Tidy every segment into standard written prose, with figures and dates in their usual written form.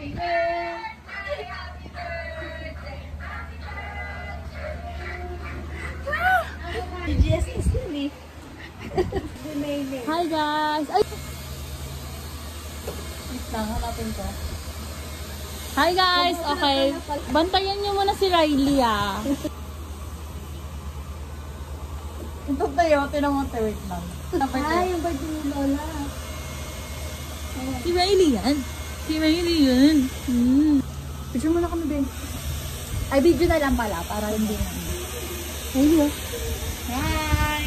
Hi guys! Ay! Hanapin ko. Hi guys! Okay. Bantayan nyo muna si Riley ah. Ito tayo, tinangon tayo, wait lang. Ay, yung birthday ni Lola. Si Riley yan. Si Riley yan. Picture mo na kami, Ben. Ay, video na lang pala, para hindi na. Ayun. Hi!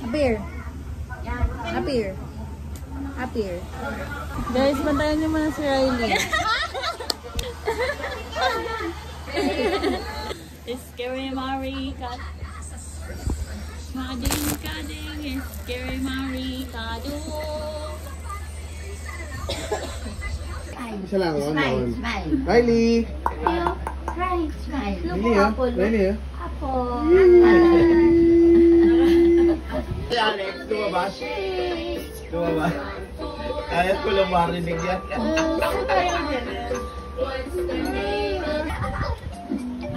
Appear. Appear. Appear. Guys, bantayan nyo muna si Riley. Scary Marika. Kading, Scary Marika. Isa lang, Smile, smile. Riley! Right, smile. Look, Riley, ha? apple. Riley, ha? Apple. Si Alex, lumabas. Lumabas. Kaya ko lang marinig yan.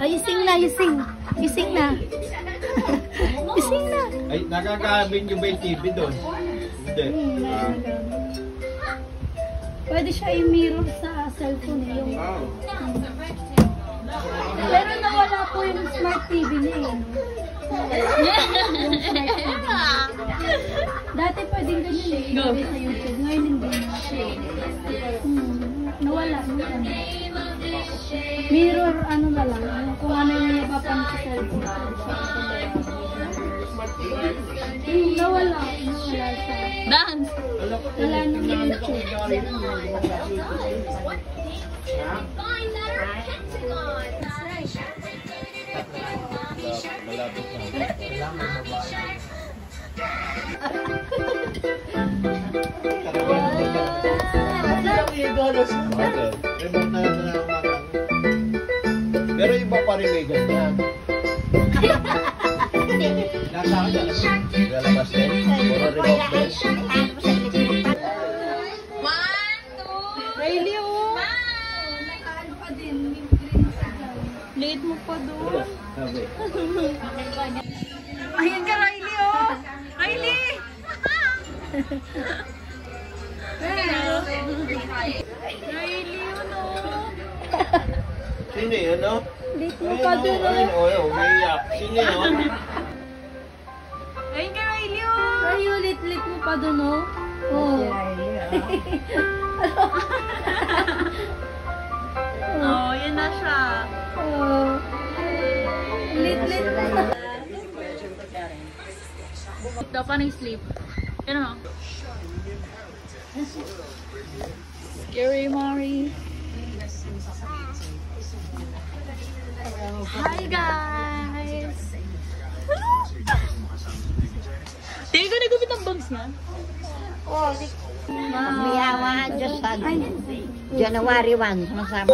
Oh, you sing na, you sing. You sing na. You sing na. Ay, nakakabin yung ba yung TV doon? Hindi. Pwede siya i-mirror sa cellphone eh. Yung... Oh. Pero nawala po yung smart TV niya eh. Yung smart TV. Dati pwedeng ganyan eh. Pwede sa YouTube. Ngayon hindi na. Nawala. Mirror ano na lang. Kung ano yung napapan sa cellphone. Nawala. Nawala sa... Dance! Wala nang YouTube. Malapit na. Kailangan mabahay. Pero iba pa rin may ganyan. Nasa akin na lang. Lalabas din. Puro remote din. Riley oh! Late mo pa doon. Sabi. Ayan ka Riley oh! Riley! Riley yun oh! Sino yun, no? Late mo pa doon. Ayun, oh, umiiyak. Sino yun? Ayan ka Riley oh! Ay, ulit-lit mo pa doon oh. Oh. Oh, yan na siya. Oh. Lit-lit. Daw pa sleep. Yan o. Scary Mari. Hi guys! Tingin ko nagupit ang bangs niya. Magbiyawa, Diyos sa January 1, masama.